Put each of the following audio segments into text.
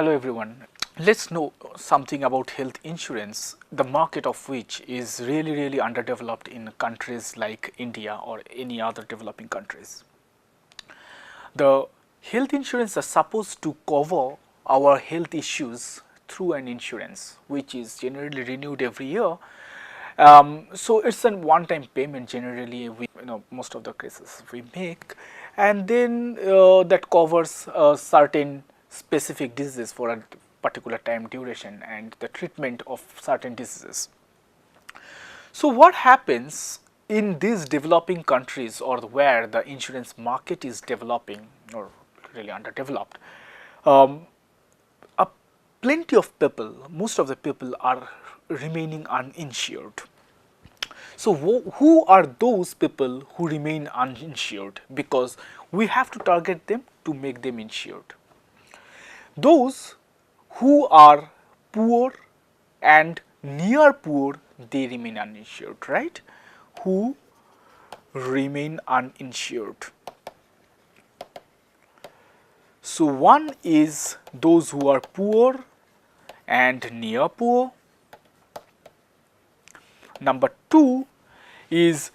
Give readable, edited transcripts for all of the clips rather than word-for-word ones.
Hello everyone. Let's know something about health insurance, the market of which is really underdeveloped in countries like India or any other developing countries. The health insurance is supposed to cover our health issues through an insurance which is generally renewed every year. So it's a one-time payment generally most of the cases we make, and then that covers certain specific diseases for a particular time duration and the treatment of certain diseases. So what happens in these developing countries or where the insurance market is developing or really underdeveloped, plenty of people, most of the people are remaining uninsured. So who are those people who remain uninsured? Because we have to target them to make them insured. Those who are poor and near poor, they remain uninsured, right? Who remain uninsured. So one is those who are poor and near poor. Number two is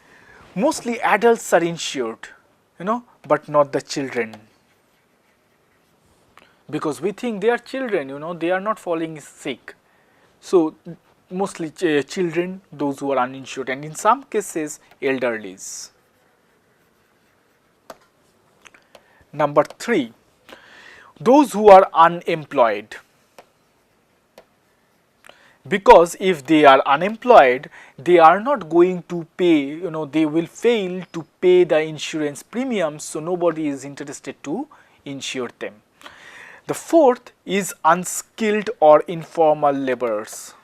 mostly adults are insured, but not the children, because we think they are children, they are not falling sick. So mostly children, those who are uninsured, and in some cases elderlies. Number three, those who are unemployed. Because if they are unemployed, they are not going to pay, they will fail to pay the insurance premiums, so nobody is interested to insure them. The fourth is unskilled or informal laborers.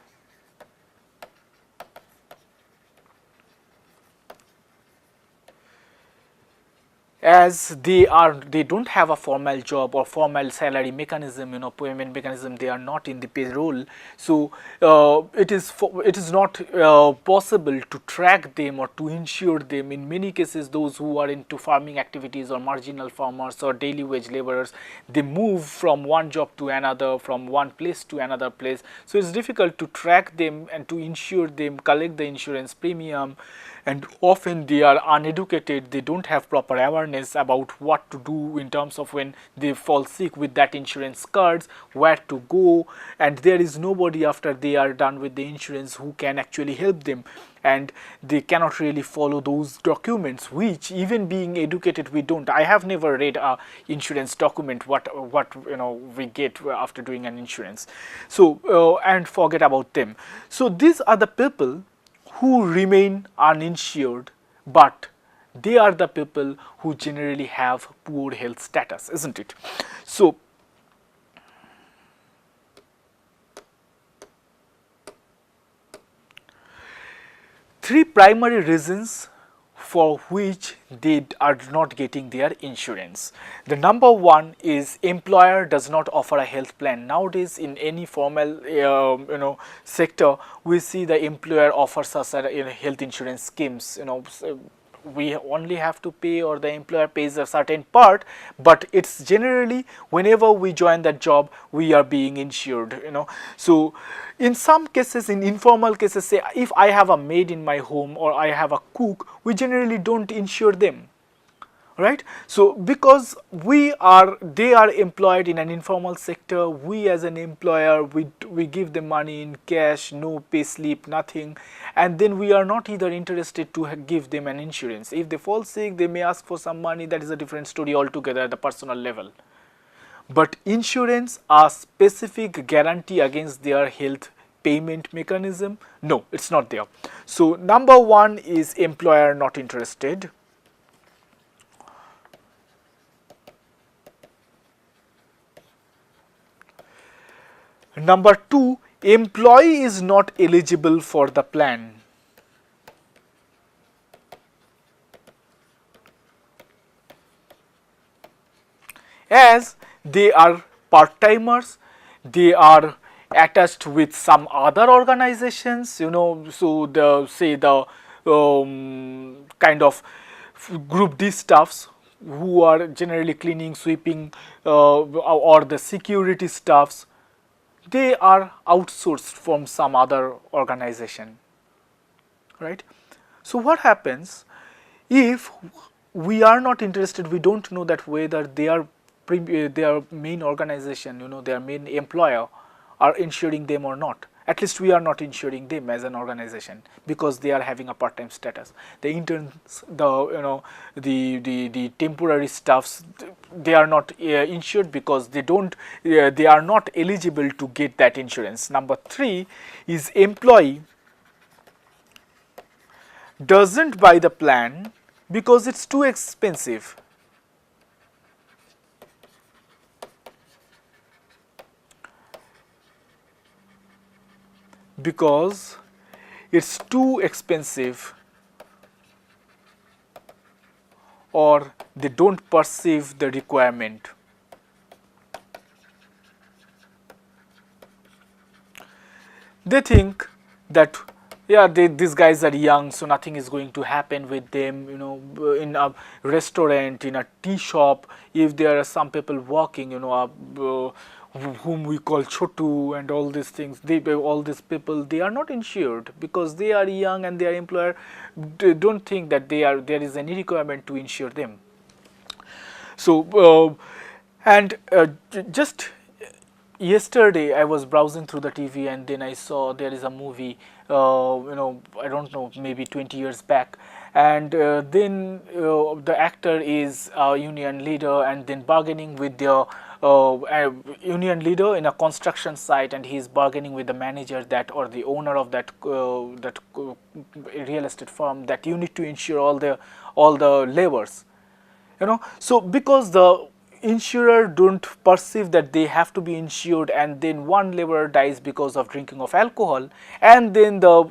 As they don't have a formal job or formal salary mechanism, payment mechanism, they are not in the payroll. So it is not possible to track them or to insure them. In many cases, those who are into farming activities or marginal farmers or daily wage laborers, they move from one job to another, from one place to another place. So it's difficult to track them and to insure them, collect the insurance premium. And often they are uneducated, they don't have proper awareness about what to do in terms of when they fall sick with that insurance cards, where to go, and there is nobody after they are done with the insurance who can actually help them, and they cannot really follow those documents, which even being educated we don't. I have never read a insurance document, what we get after doing an insurance. So and forget about them. So these are the people who remain uninsured, but they are the people who generally have poor health status, isn't it? So three primary reasons for which they are not getting their insurance. The number one is employer does not offer a health plan. Nowadays in any formal sector, we see the employer offers us a health insurance schemes. We only have to pay, or the employer pays a certain part, but it's generally whenever we join that job we are being insured. So in some cases, in informal cases, say if I have a maid in my home or I have a cook, we generally don't insure them, right? So because they are employed in an informal sector, we as an employer, we give them money in cash, no pay slip, nothing, and then we are not either interested to give them an insurance. If they fall sick, they may ask for some money. That is a different story altogether at the personal level. But insurance, a specific guarantee against their health payment mechanism, no, it's not there. So number one is employer not interested. Number two, employee is not eligible for the plan. As they are part-timers, they are attached with some other organizations, so the kind of group D staffs who are generally cleaning, sweeping, or the security staffs, they are outsourced from some other organization, right? So what happens if we are not interested, we don't know that whether their main organization, their main employer are insuring them or not. At least we are not insuring them as an organization because they are having a part-time status. The interns, the temporary staffs, they are not insured because they are not eligible to get that insurance. Number 3 is employee doesn't buy the plan because it's too expensive. Because it's too expensive, or they don't perceive the requirement. They think that, yeah, these guys are young, so nothing is going to happen with them. In a restaurant, in a tea shop, if there are some people working, whom we call chotu and all these things, all these people, they are not insured because they are young and their employer don't think that there is any requirement to insure them. So just yesterday I was browsing through the TV and then I saw there is a movie, I don't know, maybe 20 years back, and then the actor is a union leader and then bargaining with their a union leader in a construction site, and he is bargaining with the manager or the owner of that real estate firm that you need to insure all the laborers. So because the insurer don't perceive that they have to be insured, and then one laborer dies because of drinking of alcohol, and then the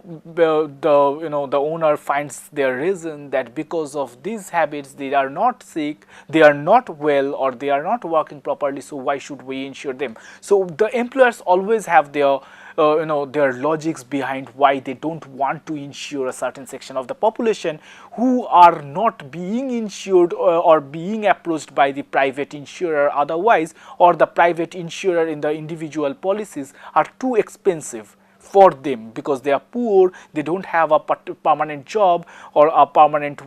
owner finds their reason that because of these habits they are not sick, they are not well, or they are not working properly, so why should we insure them? So the employers always have their their logics behind why they don't want to insure a certain section of the population who are not being insured or being approached by the private insurer otherwise, or the private insurer in the individual policies are too expensive for them because they are poor, they don't have a permanent job or a permanent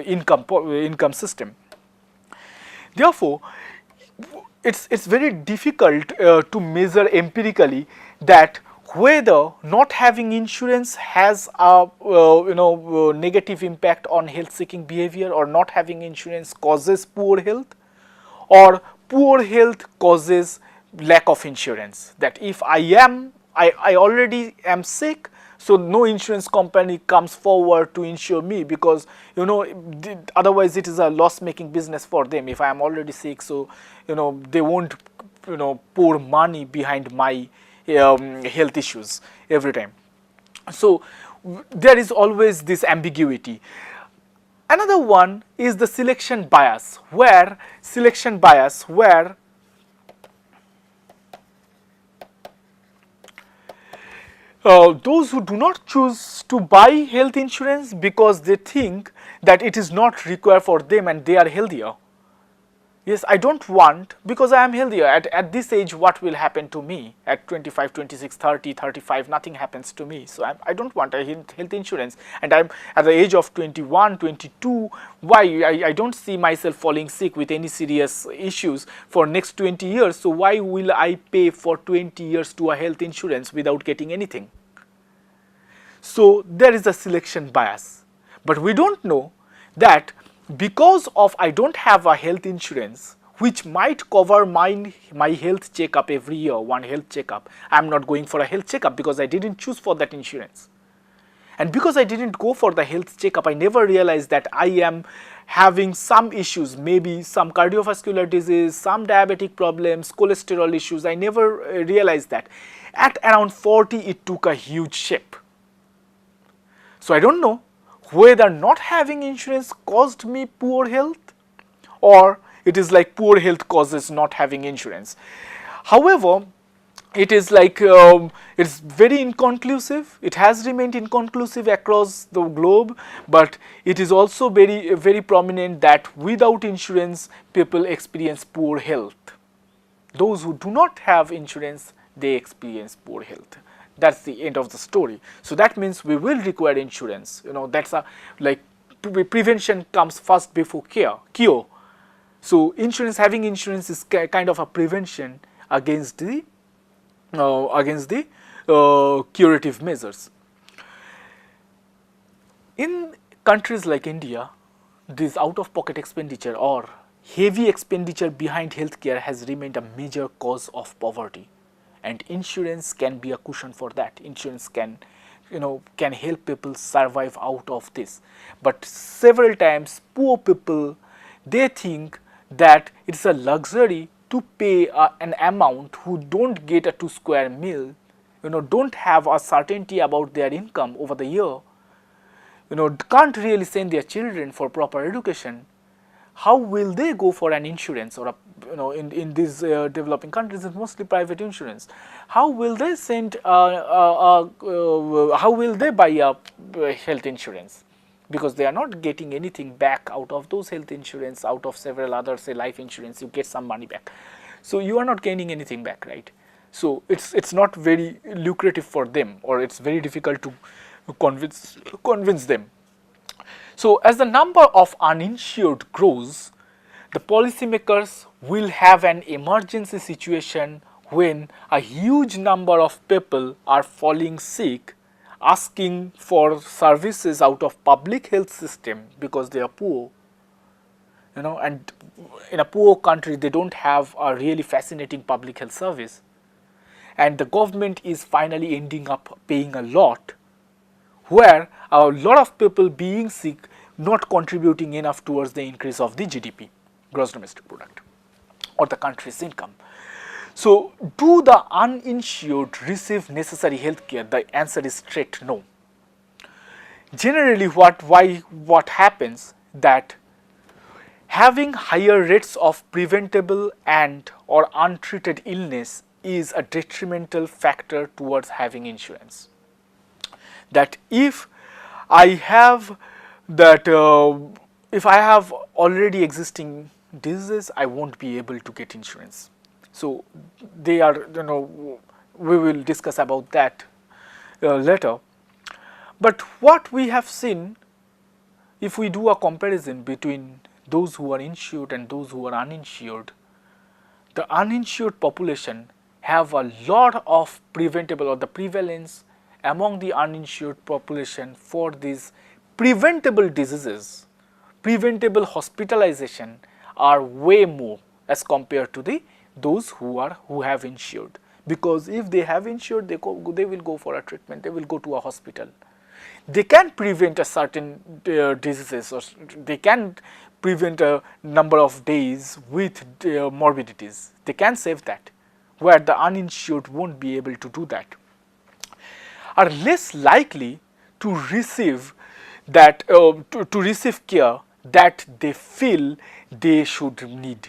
income system. Therefore, it's very difficult to measure empirically that whether not having insurance has a negative impact on health seeking behavior, or not having insurance causes poor health, or poor health causes lack of insurance. That if I already am sick, so no insurance company comes forward to insure me because otherwise it is a loss making business for them. If I am already sick, so they won't pour money behind my health issues every time. So there is always this ambiguity. Another one is the selection bias, where those who do not choose to buy health insurance because they think that it is not required for them and they are healthier. Yes, I don't want, because I am healthier. At this age, what will happen to me? At 25, 26, 30, 35, nothing happens to me. So I don't want a health insurance. And I'm at the age of 21, 22, why? I don't see myself falling sick with any serious issues for next 20 years. So why will I pay for 20 years to a health insurance without getting anything? So there is a selection bias. But we don't know that because of I don't have a health insurance which might cover my health checkup every year, one health checkup, I am not going for a health checkup because I didn't choose for that insurance. And because I didn't go for the health checkup, I never realized that I am having some issues, maybe some cardiovascular disease, some diabetic problems, cholesterol issues. I never realized that. At around 40, it took a huge shape. So I don't know whether not having insurance caused me poor health, or it is like poor health causes not having insurance. However, it is like it's very inconclusive. It has remained inconclusive across the globe, but it is also very prominent that without insurance people experience poor health. Those who do not have insurance they experience poor health. That's the end of the story. So that means we will require insurance. That's a like prevention comes first before cure. So having insurance is kind of a prevention against the curative measures. In countries like India, this out-of-pocket expenditure or heavy expenditure behind healthcare has remained a major cause of poverty, and insurance can be a cushion for that. Insurance can help people survive out of this. But several times poor people, they think that it's a luxury to pay an amount who don't get a 2 square meal, don't have a certainty about their income over the year, can't really send their children for proper education. How will they go for an insurance or in these developing countries it's mostly private insurance. How will they how will they buy a health insurance? Because they are not getting anything back out of those health insurance, out of several other, say life insurance, you get some money back. So you are not gaining anything back, right? So it's not very lucrative for them, or it's very difficult to convince them. So as the number of uninsured grows, the policymakers will have an emergency situation when a huge number of people are falling sick, asking for services out of public health system because they are poor. And in a poor country they don't have a really fascinating public health service, and the government is finally ending up paying a lot, where a lot of people being sick not contributing enough towards the increase of the GDP, gross domestic product, or the country's income. So do the uninsured receive necessary health care? The answer is straight no. Generally what happens that having higher rates of preventable and or untreated illness is a detrimental factor towards having insurance. That if I have already existing diseases, I won't be able to get insurance. So they are, we will discuss about that later. But what we have seen, if we do a comparison between those who are insured and those who are uninsured, the uninsured population have a lot of preventable, or the prevalence among the uninsured population for these preventable diseases, preventable hospitalization, are way more as compared to those who have insured. Because if they have insured, they will go for a treatment, they will go to a hospital. They can prevent a certain diseases, or they can prevent a number of days with morbidities. They can save that, where the uninsured won't be able to do that, are less likely to receive that to receive care that they feel they should need.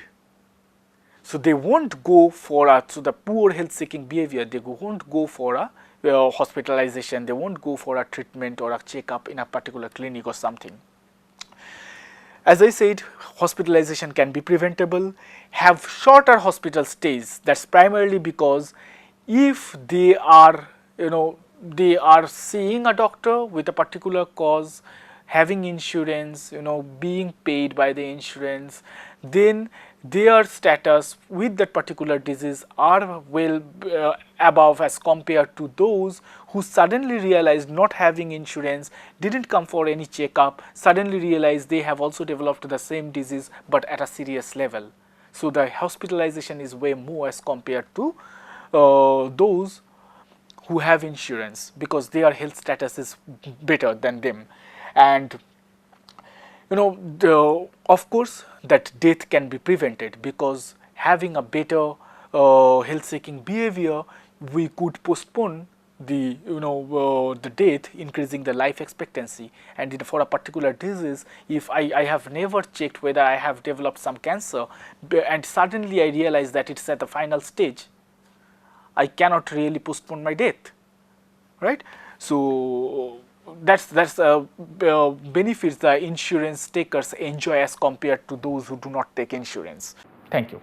So they won't go for so the poor health seeking behavior, they won't go for a hospitalization, they won't go for a treatment or a checkup in a particular clinic or something. As I said, hospitalization can be preventable, have shorter hospital stays. That's primarily because if they are, they are seeing a doctor with a particular cause, having insurance, being paid by the insurance, then their status with that particular disease are well above as compared to those who suddenly realized not having insurance, didn't come for any checkup, suddenly realized they have also developed the same disease but at a serious level. So the hospitalization is way more as compared to those who have insurance, because their health status is better than them. And of course that death can be prevented, because having a better health seeking behavior, we could postpone the the death, increasing the life expectancy. And for a particular disease, if I have never checked whether I have developed some cancer, and suddenly I realize that it's at the final stage, I cannot really postpone my death, right? So that's benefits the insurance takers enjoy as compared to those who do not take insurance. Thank you.